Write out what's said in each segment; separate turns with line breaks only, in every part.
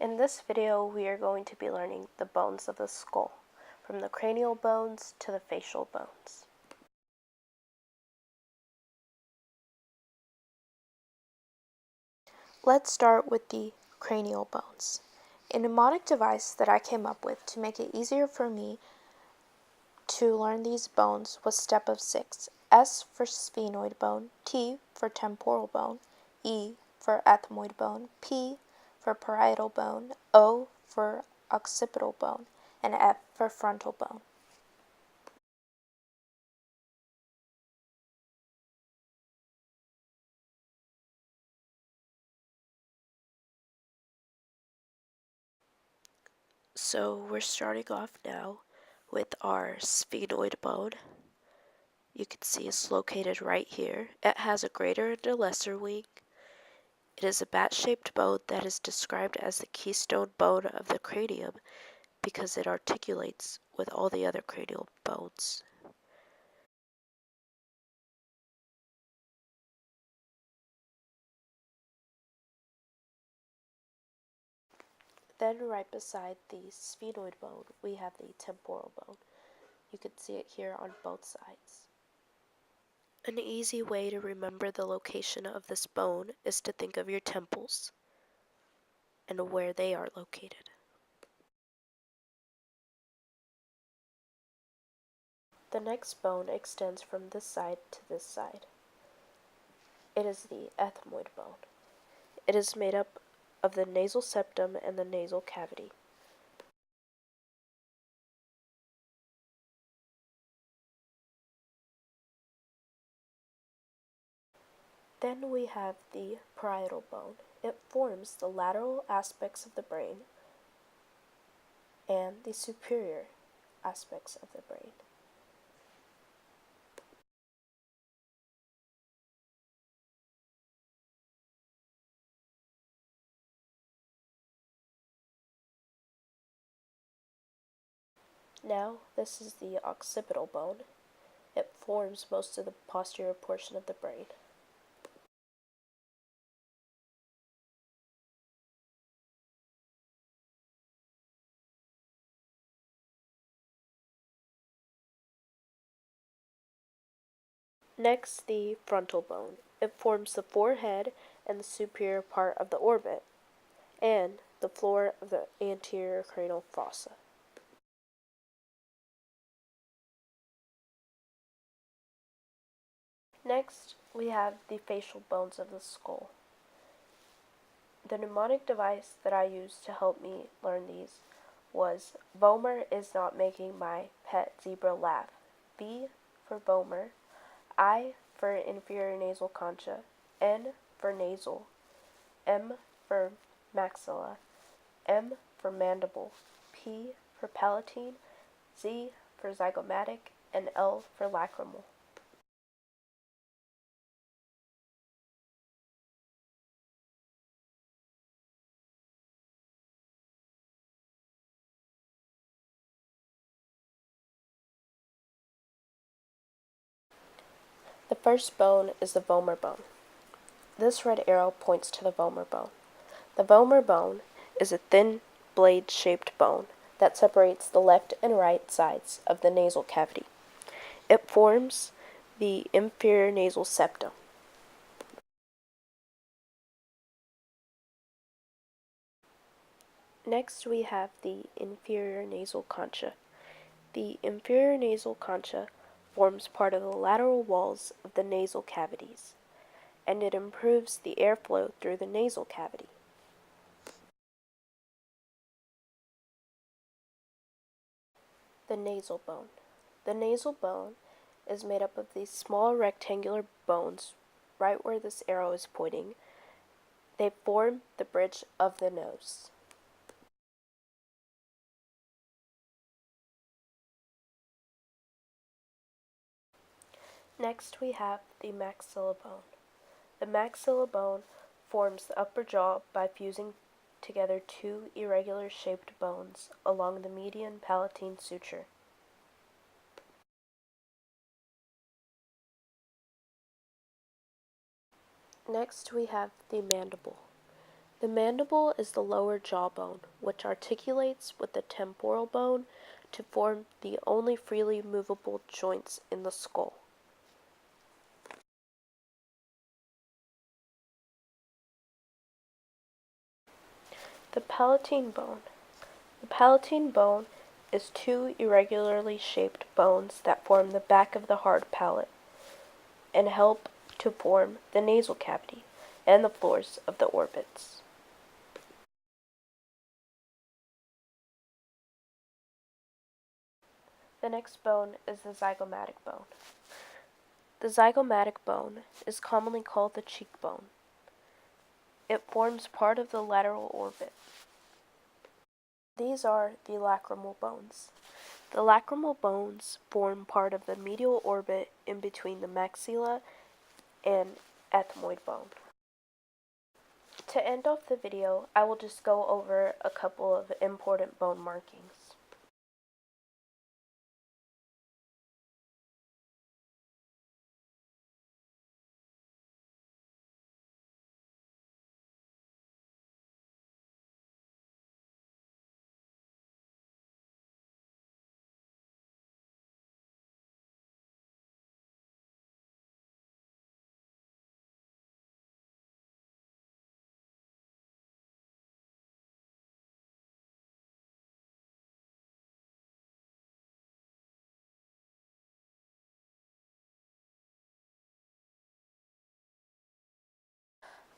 In this video, we are going to be learning the bones of the skull, from the cranial bones to the facial bones. Let's start with the cranial bones. A mnemonic device that I came up with to make it easier for me to learn these bones was step of 6. S for sphenoid bone, T for temporal bone, E for ethmoid bone, P for parietal bone, O for occipital bone, and F for frontal bone. So we're starting off now with our sphenoid bone. You can see it's located right here. It has a greater and a lesser wing. It is a bat-shaped bone that is described as the keystone bone of the cranium because it articulates with all the other cranial bones. Then right beside the sphenoid bone, we have the temporal bone. You can see it here on both sides. An easy way to remember the location of this bone is to think of your temples and where they are located. The next bone extends from this side to this side. It is the ethmoid bone. It is made up of the nasal septum and the nasal cavity. Then we have the parietal bone. It forms the lateral aspects of the brain and the superior aspects of the brain. Now, this is the occipital bone. It forms most of the posterior portion of the brain. Next, the frontal bone. It forms the forehead and the superior part of the orbit, and the floor of the anterior cranial fossa. Next, we have the facial bones of the skull. The mnemonic device that I used to help me learn these was Vomer is not making my pet zebra laugh. V for Vomer, I for inferior nasal concha, N for nasal, M for maxilla, M for mandible, P for palatine, Z for zygomatic, and L for lacrimal. The first bone is the vomer bone. This red arrow points to the vomer bone. The vomer bone is a thin blade-shaped bone that separates the left and right sides of the nasal cavity. It forms the inferior nasal septum. Next, we have the inferior nasal concha. The inferior nasal concha forms part of the lateral walls of the nasal cavities, and it improves the airflow through the nasal cavity. The nasal bone. The nasal bone is made up of these small rectangular bones right where this arrow is pointing. They form the bridge of the nose. Next, we have the maxilla bone. The maxilla bone forms the upper jaw by fusing together two irregular shaped bones along the median palatine suture. Next, we have the mandible. The mandible is the lower jawbone, which articulates with the temporal bone to form the only freely movable joints in the skull. The palatine bone. The palatine bone is two irregularly shaped bones that form the back of the hard palate and help to form the nasal cavity and the floors of the orbits. The next bone is the zygomatic bone. The zygomatic bone is commonly called the cheekbone. It forms part of the lateral orbit. These are the lacrimal bones. The lacrimal bones form part of the medial orbit in between the maxilla and ethmoid bone. To end off the video, I will just go over a couple of important bone markings.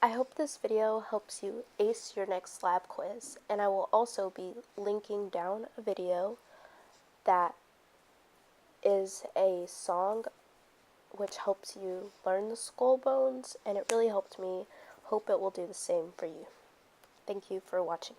I hope this video helps you ace your next lab quiz, and I will also be linking down a video that is a song which helps you learn the skull bones, and it really helped me. Hope it will do the same for you. Thank you for watching.